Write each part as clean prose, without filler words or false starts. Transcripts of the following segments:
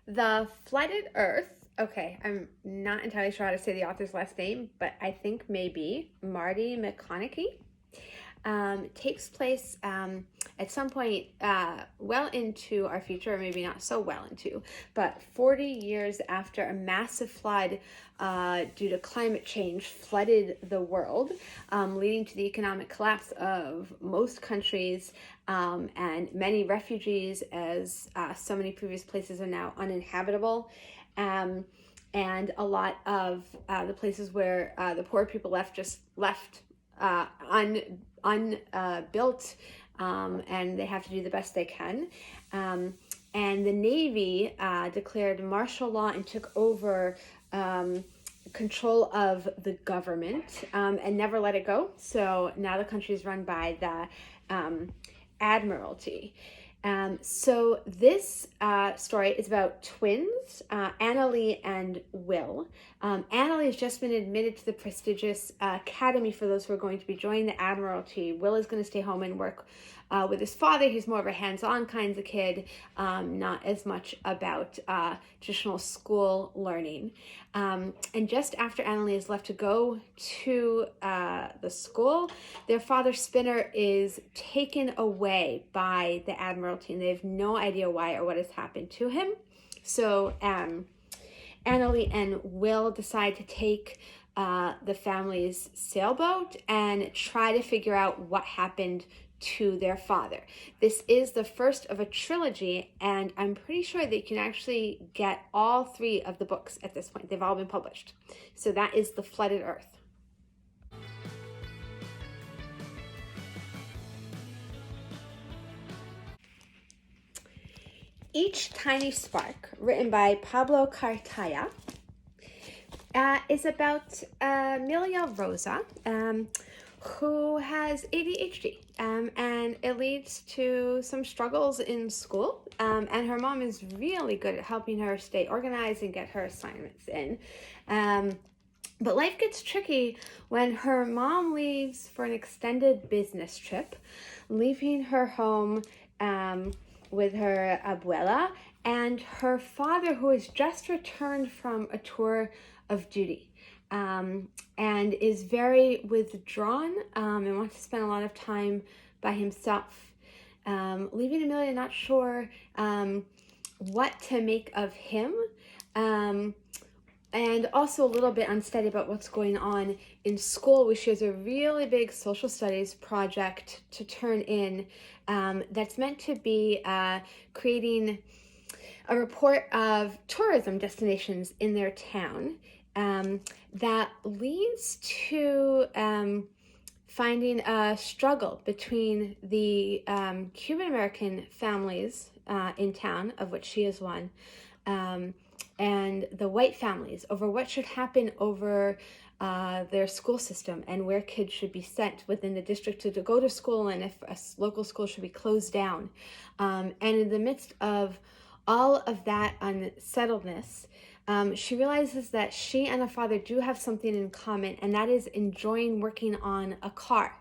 The Flooded Earth. Okay, I'm not entirely sure how to say the author's last name, but I think maybe Marty McConaughey. Takes place at some point well into our future, or maybe not so well into, but 40 years after a massive flood due to climate change flooded the world, leading to the economic collapse of most countries and many refugees, as so many previous places are now uninhabitable. And a lot of the places where the poor people left unbuilt, and they have to do the best they can. And the Navy declared martial law and took over control of the government, and never let it go. So now the country is run by the Admiralty. So this story is about twins, Annalie and Will. Annalie has just been admitted to the prestigious academy for those who are going to be joining the Admiralty. Will is going to stay home and work with his father. He's more of a hands-on kind of kid, not as much about traditional school learning. And just after Annalie is left to go to the school, their father Spinner is taken away by the Admiralty, and they have no idea why or what has happened to him. So Annalie and Will decide to take the family's sailboat and try to figure out what happened to their father. This is the first of a trilogy, and I'm pretty sure that you can actually get all three of the books at this point. They've all been published. So that is The Flooded Earth. Each Tiny Spark, written by Pablo Cartaya, is about Amelia Rosa, who has ADHD, and it leads to some struggles in school, and her mom is really good at helping her stay organized and get her assignments in. But life gets tricky when her mom leaves for an extended business trip, leaving her home with her abuela and her father, who has just returned from a tour of duty. And is very withdrawn and wants to spend a lot of time by himself, leaving Amelia not sure what to make of him, and also a little bit unsteady about what's going on in school, which she has a really big social studies project to turn in that's meant to be creating a report of tourism destinations in their town. That leads to finding a struggle between the Cuban American families in town, of which she is one, and the white families over what should happen over their school system and where kids should be sent within the district to go to school, and if a local school should be closed down. And in the midst of all of that unsettledness, she realizes that she and her father do have something in common, and that is enjoying working on a car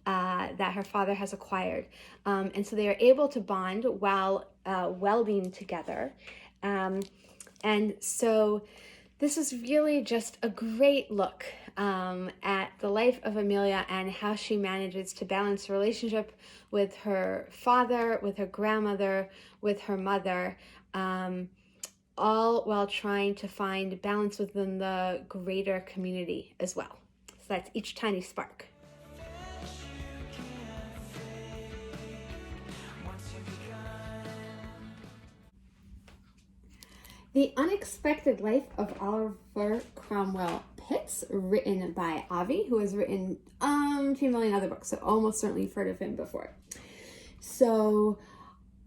that her father has acquired. And so they are able to bond while welding together. And so this is really just a great look at the life of Amelia and how she manages to balance the relationship with her father, with her grandmother, with her mother, all while trying to find balance within the greater community as well. So that's Each Tiny Spark. The Unexpected Life of Oliver Cromwell Pitts, written by Avi, who has written 2 million other books, so almost certainly you've heard of him before. So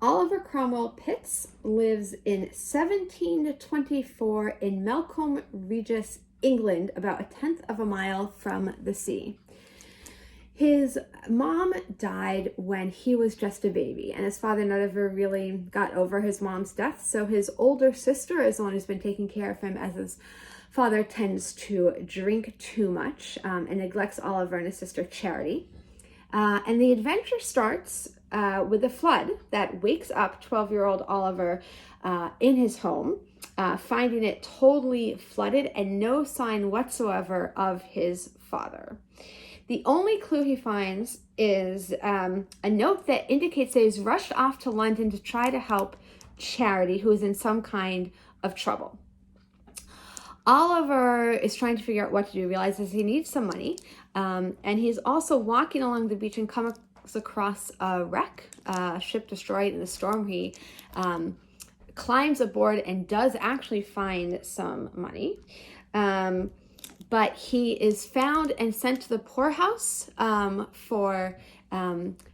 Oliver Cromwell Pitts lives in 1724 in Melcombe Regis, England, about 1/10 of a mile from the sea. His mom died when he was just a baby, and his father never really got over his mom's death, so his older sister is the one who's been taking care of him, as his father tends to drink too much and neglects Oliver and his sister Charity. And the adventure starts with a flood that wakes up 12-year-old Oliver in his home, finding it totally flooded and no sign whatsoever of his father. The only clue he finds is a note that indicates that he's rushed off to London to try to help Charity, who is in some kind of trouble. Oliver is trying to figure out what to do, realizes he needs some money, and he's also walking along the beach and comes across a wreck, a ship destroyed in the storm. He climbs aboard and does actually find some money. But he is found and sent to the poorhouse for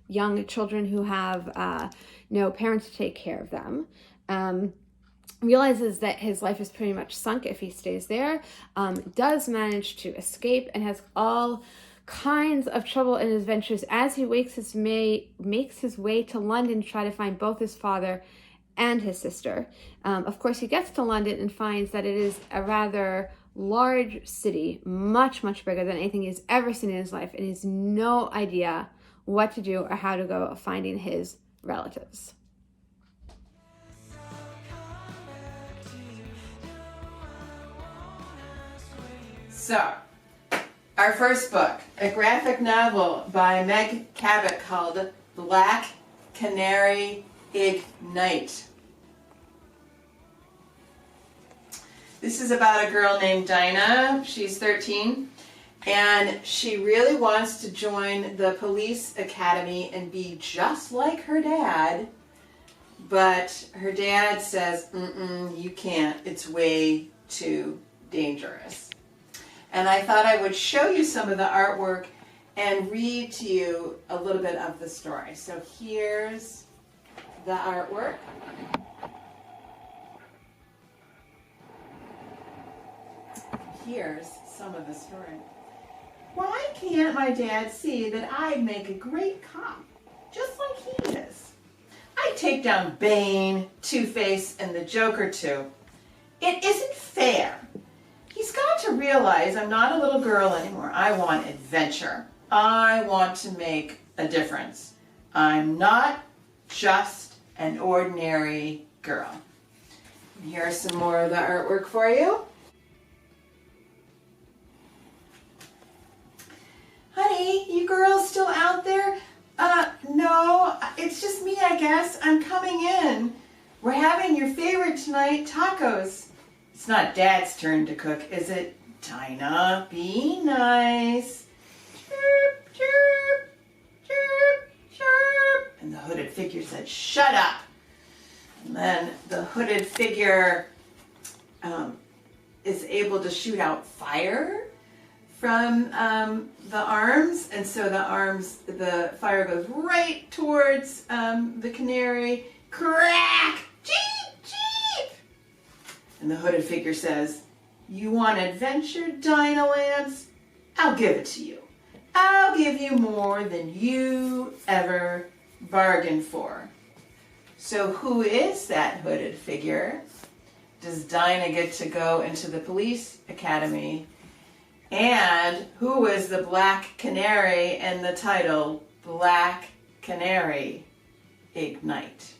young children who have no parents to take care of them. Realizes that his life is pretty much sunk if he stays there, does manage to escape, and has all kinds of trouble in his ventures as he makes his way to London to try to find both his father and his sister. Of course, he gets to London and finds that it is a rather large city, much, much bigger than anything he's ever seen in his life, and he has no idea what to do or how to go finding his relatives. So, our first book, a graphic novel by Meg Cabot called Black Canary Ignite. This is about a girl named Dinah. She's 13, and she really wants to join the police academy and be just like her dad, but her dad says, you can't, it's way too dangerous. And I thought I would show you some of the artwork and read to you a little bit of the story. So here's the artwork. Here's some of the story. Why can't my dad see that I'd make a great cop, just like he is? I'd take down Bane, Two-Face, and the Joker too. It isn't fair. He's got to realize I'm not a little girl anymore. I want adventure. I want to make a difference. I'm not just an ordinary girl. And here's some more of the artwork for you. Honey, you girls still out there? No, it's just me, I guess. I'm coming in. We're having your favorite tonight, tacos. It's not Dad's turn to cook, is it? Dinah, be nice. Chirp, chirp, chirp, chirp. And the hooded figure said, shut up. And then the hooded figure is able to shoot out fire from the arms, and so the fire goes right towards the canary. Crack! Jeep! Jeep! And the hooded figure says, you want adventure, Dinah Lance? I'll give it to you. I'll give you more than you ever bargained for. So who is that hooded figure? Does Dinah get to go into the police academy? And who is the Black Canary in the title, Black Canary Ignite?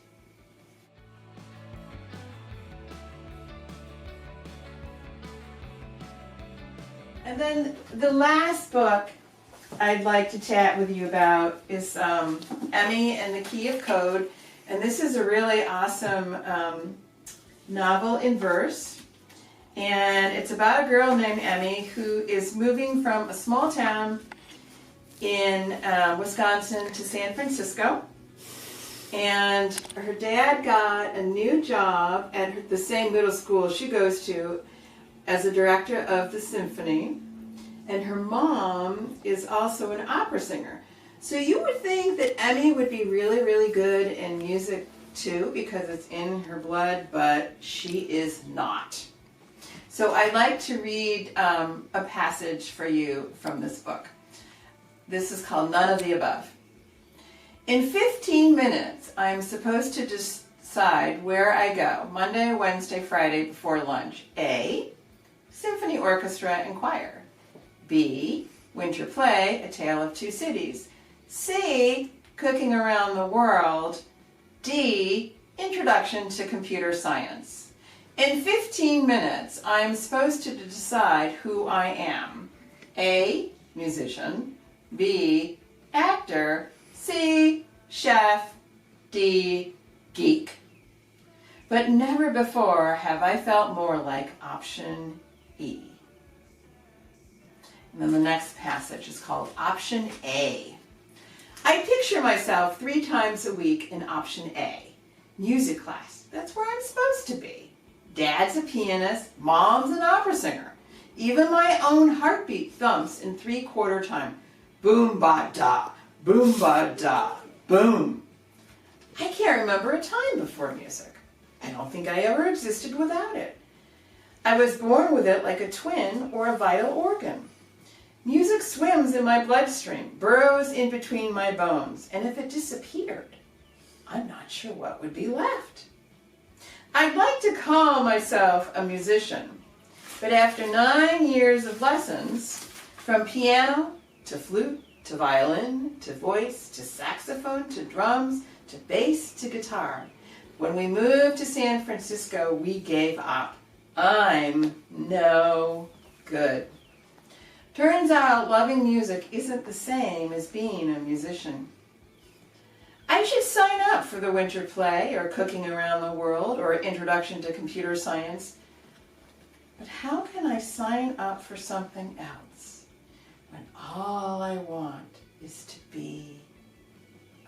And then the last book I'd like to chat with you about is Emmy and the Key of Code. And this is a really awesome novel in verse. And it's about a girl named Emmy who is moving from a small town in Wisconsin to San Francisco. And her dad got a new job at the same middle school she goes to as a director of the symphony. And her mom is also an opera singer. So you would think that Emmy would be really, really good in music too, because it's in her blood, but she is not. So I'd like to read a passage for you from this book. This is called None of the Above. In 15 minutes, I'm supposed to decide where I go, Monday, Wednesday, Friday before lunch. A, symphony orchestra and choir. B, winter play, A Tale of Two Cities. C, Cooking Around the World. D, Introduction to Computer Science. In 15 minutes, I am supposed to decide who I am. A, musician. B, actor. C, chef. D, geek. But never before have I felt more like option E. And then the next passage is called Option A. I picture myself 3 times a week in Option A. Music class, that's where I'm supposed to be. Dad's a pianist, Mom's an opera singer. Even my own heartbeat thumps in 3/4 time. Boom ba da, boom ba da, boom. I can't remember a time before music. I don't think I ever existed without it. I was born with it like a twin or a vital organ. Music swims in my bloodstream, burrows in between my bones, and if it disappeared, I'm not sure what would be left. I'd like to call myself a musician, but after 9 years of lessons, from piano to flute to violin to voice to saxophone to drums to bass to guitar, when we moved to San Francisco, we gave up. I'm no good. Turns out loving music isn't the same as being a musician. I should sign up for the winter play or Cooking Around the World or Introduction to Computer Science. But how can I sign up for something else when all I want is to be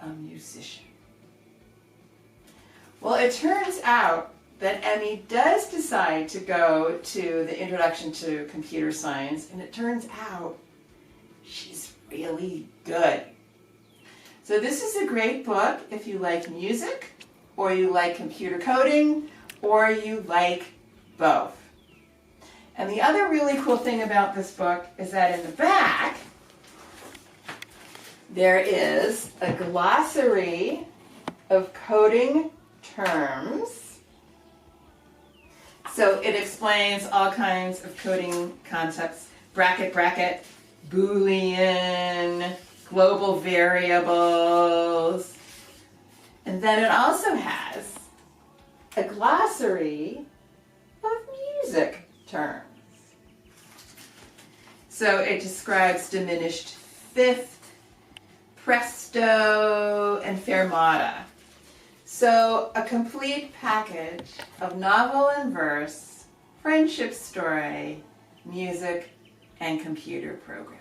a musician? Well, it turns out that Emmy does decide to go to the Introduction to Computer Science, and it turns out she's really good. So this is a great book if you like music, or you like computer coding, or you like both. And the other really cool thing about this book is that in the back, there is a glossary of coding terms. So it explains all kinds of coding concepts, bracket, bracket, Boolean, global variables. And then it also has a glossary of music terms. So it describes diminished fifth, presto, and fermata. So a complete package of novel and verse, friendship story, music, and computer programming.